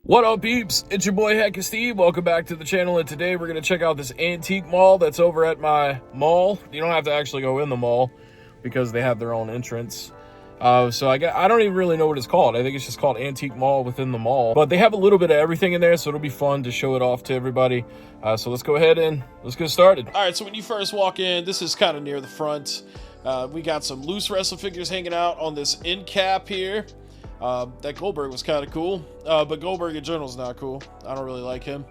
What up, peeps? It's your boy Heckin. Welcome back to the channel, and today we're going to check out this antique mall that's over at my mall. You don't have to actually go in the mall because they have their own entrance. So I don't even really know what it's called. I think it's just called Antique Mall within the mall. But they have a little bit of everything in there, so it'll be fun to show it off to everybody. So let's go ahead and let's get started. All right, so when you first walk in, this is kind of near the front. We got some loose wrestling figures hanging out on this end cap here. That Goldberg was kind of cool, but Goldberg in general is not cool. I don't really like him.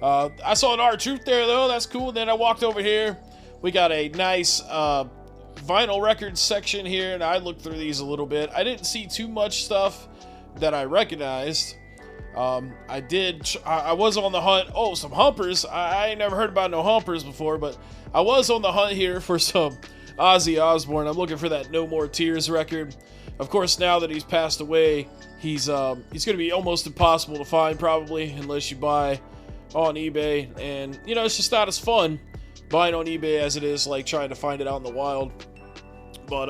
I saw an R-Truth there, though. That's cool. Then I walked over here. We got a nice vinyl records section here, and I looked through these a little bit. I didn't see too much stuff that I recognized. I was on the hunt. Oh, some humpers. I ain't never heard about no humpers before, but I was on the hunt here for some Ozzy Osbourne. I'm looking for that No More Tears record. Of course, now that he's passed away, he's going to be almost impossible to find probably unless you buy on eBay. And, you know, it's just not as fun buying on eBay as it is like trying to find it out in the wild. But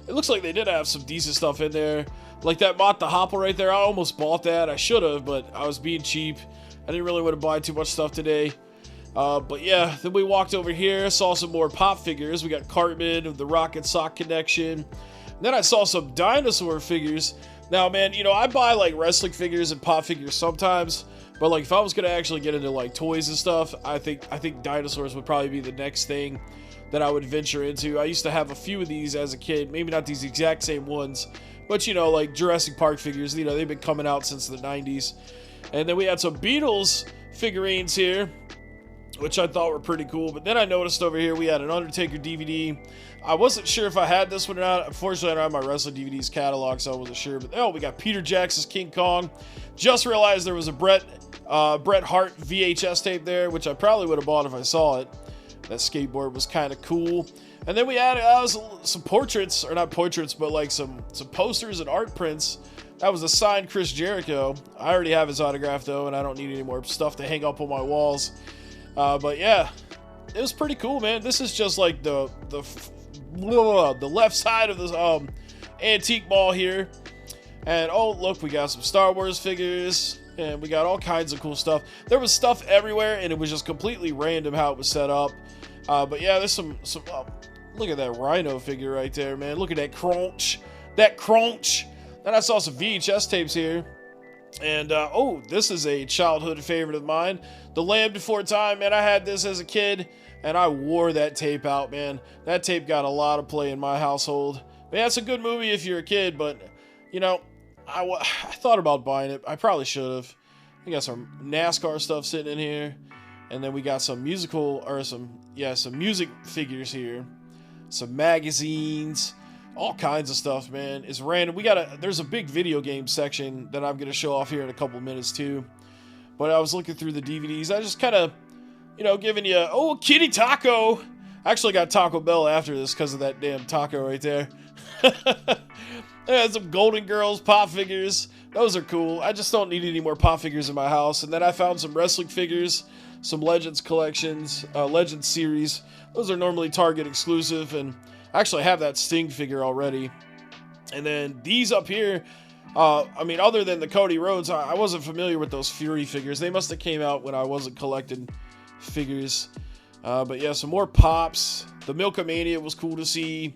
it looks like they did have some decent stuff in there. Like that Mott the Hopple right there. I almost bought that. I should have, but I was being cheap. I didn't really want to buy too much stuff today. But yeah, then we walked over here, saw some more pop figures. We got Cartman of the Rocket Sock Connection. Then I saw some dinosaur figures. Now, man, you know, I buy like wrestling figures and pop figures sometimes, but like if I was gonna actually get into like toys and stuff, I think dinosaurs would probably be the next thing that I would venture into. I used to have a few of these as a kid, maybe not these exact same ones, but you know, like Jurassic Park figures. You know, they've been coming out since the 90s. And then we had some Beatles figurines here, which I thought were pretty cool. But then I noticed over here we had an Undertaker DVD. I wasn't sure if I had this one or not. Unfortunately, I don't have my wrestling DVDs catalog, so I wasn't sure. But oh, we got Peter Jackson's King Kong. Just realized there was a Bret Hart VHS tape there, which I probably would have bought if I saw it. That skateboard was kind of cool. And then we had some portraits, or not portraits, but like some posters and art prints. That was a signed Chris Jericho. I already have his autograph though, and I don't need any more stuff to hang up on my walls. But yeah, it was pretty cool, man. This is just like the left side of this antique mall here. And oh, look, we got some Star Wars figures, and we got all kinds of cool stuff. There was stuff everywhere, and it was just completely random how it was set up. But yeah, there's some look at that Rhino figure right there, man. Look at that crunch. Then I saw some VHS tapes here. And, oh, this is a childhood favorite of mine. The Land Before Time, man. I had this as a kid, and I wore that tape out, man. That tape got a lot of play in my household. Man, it's a good movie if you're a kid, but, you know, I thought about buying it. I probably should have. We got some NASCAR stuff sitting in here. And then we got some music figures here. Some magazines. All kinds of stuff, man. It's random. There's a big video game section that I'm going to show off here in a couple minutes too. But I was looking through the DVDs. I just kind of, you know, giving you, oh, kitty taco. I actually got Taco Bell after this because of that damn taco right there. Yeah, some Golden Girls pop figures. Those are cool. I just don't need any more pop figures in my house. And then I found some wrestling figures, some Legends collections, Legends series. Those are normally Target exclusive, and I actually have that Sting figure already. And then these up here, I mean, other than the Cody Rhodes, I wasn't familiar with those Fury figures. They must have came out when I wasn't collecting figures. But yeah, some more pops. The Milkamania was cool to see.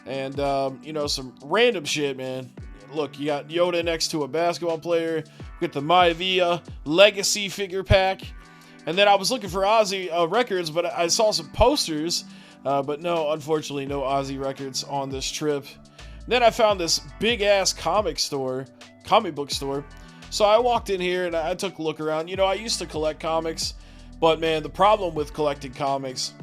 And, you know, some random shit, man. Look, you got Yoda next to a basketball player. We got the Maivia Legacy figure pack. And then I was looking for Ozzy records, but I saw some posters. But no, unfortunately, no Ozzy records on this trip. Then I found this big-ass comic book store. So I walked in here and I took a look around. You know, I used to collect comics, but man, the problem with collecting comics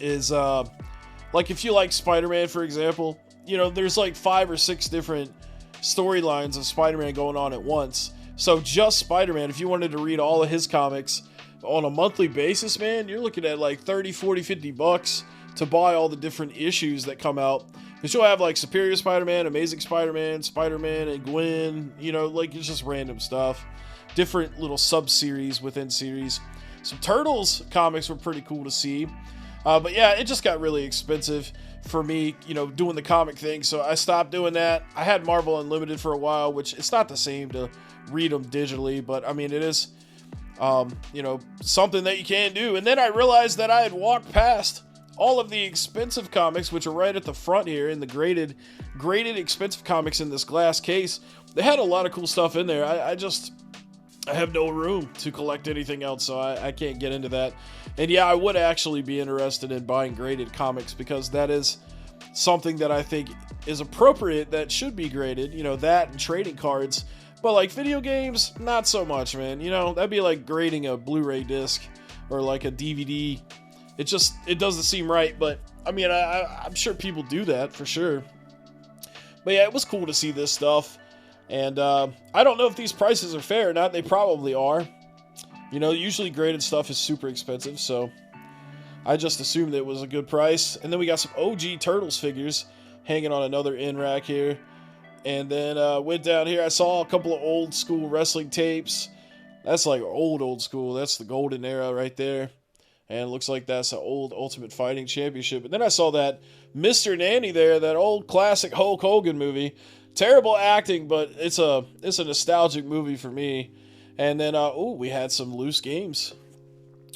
is, like if you like Spider-Man, for example, you know, there's like 5 or 6 different storylines of Spider-Man going on at once. So just Spider-Man, if you wanted to read all of his comics on a monthly basis, man, you're looking at like 30, 40, 50 bucks to buy all the different issues that come out. Because you'll have like Superior Spider-Man, Amazing Spider-Man, Spider-Man and Gwen, you know, like it's just random stuff. Different little sub-series within series. Some Turtles comics were pretty cool to see. But yeah, it just got really expensive. for me, doing the comic thing. So I stopped doing that. I had Marvel Unlimited for a while, which it's not the same to read them digitally, but I mean, it is, something that you can do. And then I realized that I had walked past all of the expensive comics, which are right at the front here in the graded expensive comics in this glass case. They had a lot of cool stuff in there. I have no room to collect anything else, so I can't get into that. And yeah, I would actually be interested in buying graded comics, because that is something that I think is appropriate, that should be graded, that and trading cards. But like video games, not so much, man. That'd be like grading a Blu-ray disc or like a DVD. It doesn't seem right, but I mean, I'm sure people do that for sure. But yeah, it was cool to see this stuff. And I don't know if these prices are fair or not. They probably are. Usually graded stuff is super expensive, so I just assumed it was a good price. And then we got some OG Turtles figures hanging on another end rack here. And then went down here. I saw a couple of old school wrestling tapes. That's like old school. That's the golden era right there. And it looks like that's an old Ultimate Fighting Championship. And then I saw that Mr. Nanny there, that old classic Hulk Hogan movie. Terrible acting, but it's a nostalgic movie for me. And then, we had some loose games.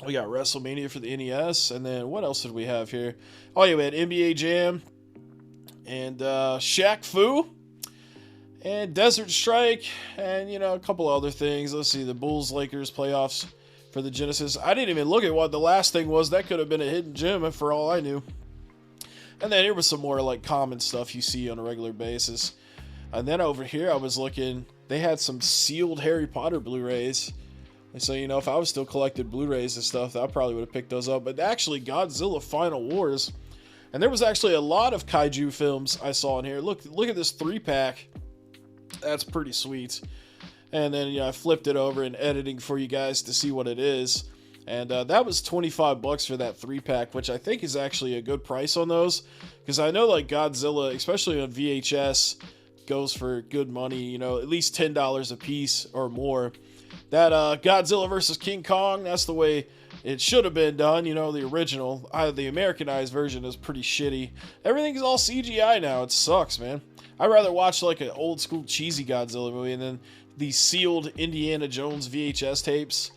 We got WrestleMania for the NES, and then what else did we have here? Oh yeah, we had NBA Jam, and Shaq Fu, and Desert Strike, and a couple other things. Let's see, the Bulls-Lakers playoffs for the Genesis. I didn't even look at what the last thing was. That could have been a hidden gem for all I knew. And then here was some more like common stuff you see on a regular basis. And then over here, I was looking, they had some sealed Harry Potter Blu-rays. And so, if I was still collecting Blu-rays and stuff, I probably would have picked those up. But actually, Godzilla Final Wars. And there was actually a lot of kaiju films I saw in here. Look at this 3-pack. That's pretty sweet. And then, I flipped it over in editing for you guys to see what it is. And that was $25 for that 3-pack, which I think is actually a good price on those. Because I know, like, Godzilla, especially on VHS, goes for good money, at least $10 a piece or more. That Godzilla vs. King Kong, that's the way it should have been done, the original. The Americanized version is pretty shitty. Everything's all CGI now. It sucks, man. I'd rather watch like an old school cheesy Godzilla movie, and then these sealed Indiana Jones VHS tapes,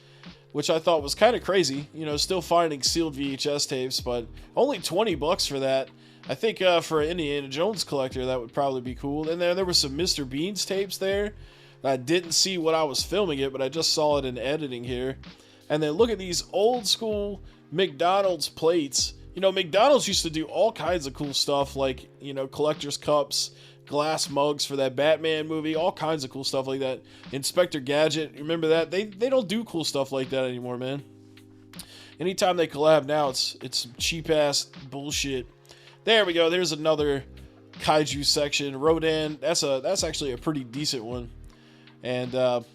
which I thought was kind of crazy, still finding sealed VHS tapes, but only $20 for that. I think for an Indiana Jones collector, that would probably be cool. And then there were some Mr. Bean's tapes there. I didn't see what I was filming it, but I just saw it in editing here. And then look at these old school McDonald's plates. McDonald's used to do all kinds of cool stuff, like, collector's cups, glass mugs for that Batman movie, all kinds of cool stuff like that. Inspector Gadget, remember that? They don't do cool stuff like that anymore, man. Anytime they collab now, it's cheap-ass bullshit. There we go. There's another kaiju section. Rodan. That's actually a pretty decent one. And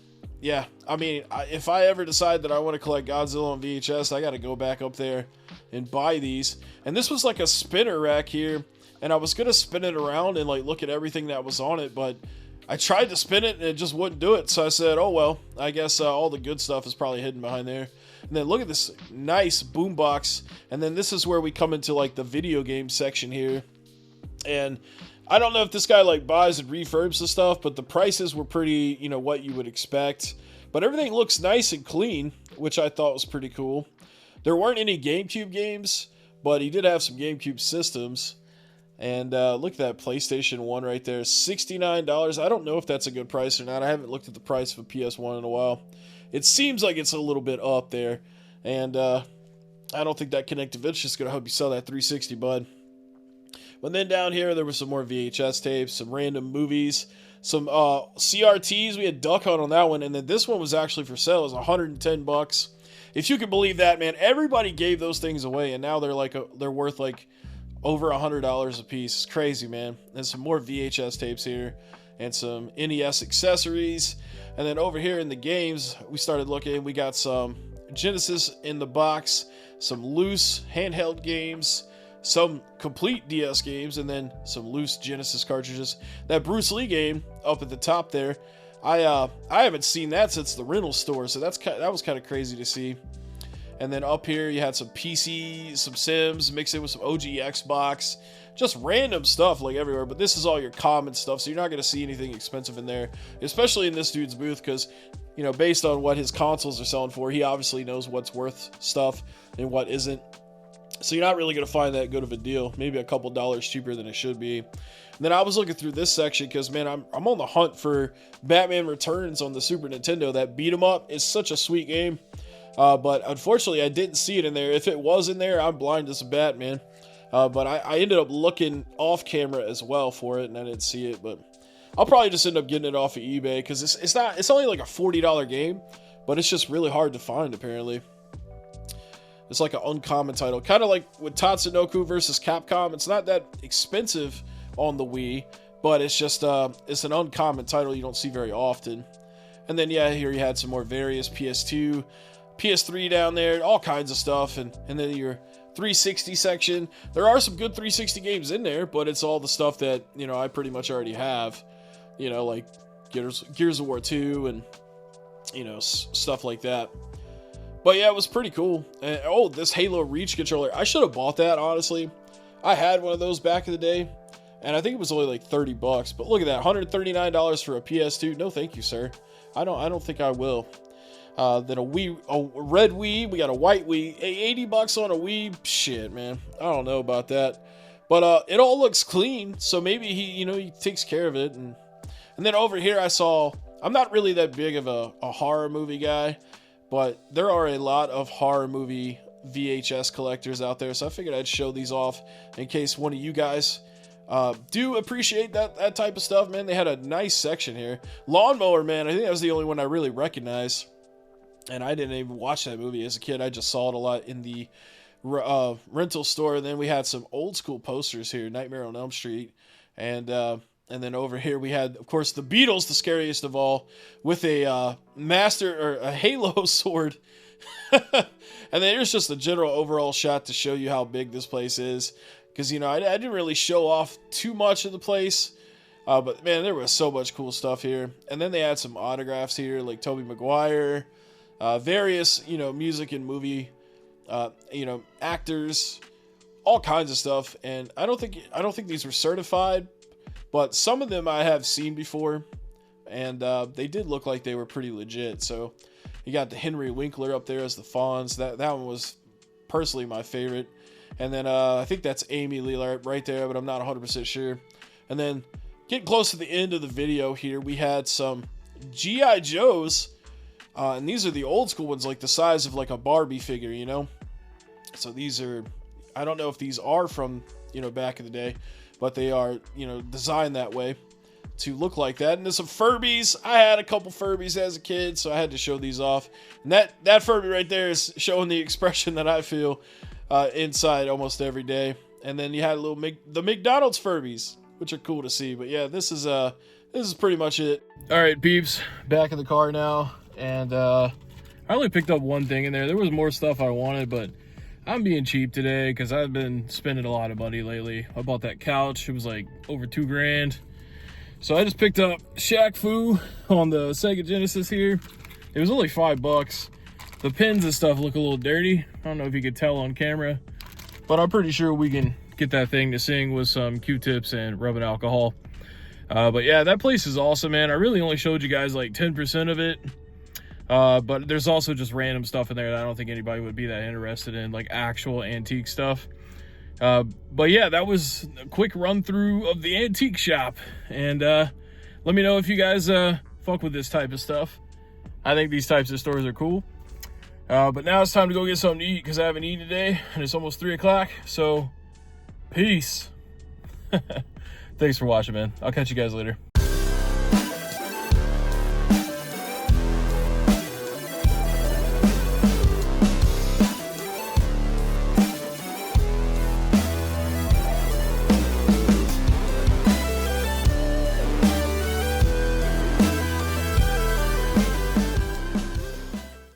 yeah, I mean, if I ever decide that I want to collect Godzilla on VHS, I got to go back up there and buy these. And this was like a spinner rack here, and I was gonna spin it around and like look at everything that was on it, but I tried to spin it and it just wouldn't do it. So I said, oh well, I guess all the good stuff is probably hidden behind there. And then look at this nice boombox. And then this is where we come into like the video game section here. And I don't know if this guy like buys and refurbs the stuff, but the prices were pretty, what you would expect. But everything looks nice and clean, which I thought was pretty cool. There weren't any GameCube games, but he did have some GameCube systems. And look at that PlayStation 1 right there, $69. I don't know if that's a good price or not. I haven't looked at the price of a PS1 in a while. It seems like it's a little bit up there. And I don't think that connected it's just going to help you sell that 360, bud. But then down here, there were some more VHS tapes, some random movies, some CRTs. We had Duck Hunt on that one. And then this one was actually for sale. It was $110. If you can believe that, man, everybody gave those things away. And now they're worth like over $100 a piece. It's crazy, man. And some more VHS tapes here and some NES accessories. And then over here in the games, we started looking. We got some Genesis in the box, some loose handheld games, some complete DS games, and then some loose Genesis cartridges. That Bruce Lee game up at the top there, I haven't seen that since the rental store, so that was kind of crazy to see. And then up here, you had some PC, some Sims, mixed in with some OG Xbox, just random stuff like everywhere, but this is all your common stuff, so you're not going to see anything expensive in there, especially in this dude's booth, because, you know, based on what his consoles are selling for, he obviously knows what's worth stuff and what isn't. So you're not really going to find that good of a deal. Maybe a couple dollars cheaper than it should be. And then I was looking through this section because, man, I'm on the hunt for Batman Returns on the Super Nintendo. That beat 'em up is such a sweet game. But unfortunately, I didn't see it in there. If it was in there, I'm blind as a bat, man. But I ended up looking off camera as well for it, and I didn't see it. But I'll probably just end up getting it off of eBay because it's only like a $40 game, but it's just really hard to find apparently. It's like an uncommon title, kind of like with Tatsunoko versus Capcom. It's not that expensive on the Wii, but it's just it's an uncommon title you don't see very often. And then yeah, here you had some more various PS2, PS3 down there, all kinds of stuff, and then your 360 section. There are some good 360 games in there, but it's all the stuff that, you know, I pretty much already have, you know, like Gears of War 2 and, you know, stuff like that. But yeah, it was pretty cool. And, oh, this Halo Reach controller. I should have bought that, honestly. I had one of those back in the day, and I think it was only like $30. But look at that, $139 for a PS2. No, thank you, sir. I don't think I will. Then a red Wii. We got a white Wii. $80 on a Wii. Shit, man. I don't know about that. But it all looks clean, so maybe he takes care of it. And then over here I saw. I'm not really that big of a horror movie guy, but there are a lot of horror movie VHS collectors out there, so I figured I'd show these off in case one of you guys do appreciate that type of stuff, man. They had a nice section here. Lawnmower Man, I think that was the only one I really recognized, and I didn't even watch that movie as a kid. I just saw it a lot in the rental store. And then we had some old school posters here, Nightmare on Elm Street, and then over here we had, of course, the Beatles, the scariest of all, with a a Halo sword. And then here's just a general overall shot to show you how big this place is. Because, you know, I didn't really show off too much of the place. But, man, there was so much cool stuff here. And then they had some autographs here, like Tobey Maguire. Various, you know, music and movie, you know, actors. All kinds of stuff. And I don't think these were certified. But some of them I have seen before, and they did look like they were pretty legit. So you got the Henry Winkler up there as the Fonz. That one was personally my favorite. And then I think that's Amy Lee right there, but I'm not 100% sure. And then getting close to the end of the video here, we had some G.I. Joes. And these are the old school ones, like the size of like a Barbie figure, you know. So these are, I don't know if these are from, you know, back in the day, but they are, you know, designed that way to look like that. And there's some Furbies. I had a couple Furbies as a kid, so I had to show these off. And that Furby right there is showing the expression that I feel inside almost every day. And then you had the McDonald's Furbies, which are cool to see. But yeah, this is pretty much it. All right, peeps, back in the car now, and I only picked up one thing in there. There was more stuff I wanted, but I'm being cheap today because I've been spending a lot of money lately. I bought that couch. It was like over $2,000. So I just picked up Shaq Fu on the Sega Genesis here. It was only $5. The pins and stuff look a little dirty. I don't know if you could tell on camera, but I'm pretty sure we can get that thing to sing with some Q-tips and rubbing alcohol. But yeah, that place is awesome, man. I really only showed you guys like 10% of it. But there's also just random stuff in there that I don't think anybody would be that interested in, like actual antique stuff. But yeah, that was a quick run through of the antique shop. And let me know if you guys fuck with this type of stuff. I think these types of stores are cool. But now it's time to go get something to eat because I haven't eaten today and it's almost 3 o'clock. So peace. Thanks for watching, man. I'll catch you guys later.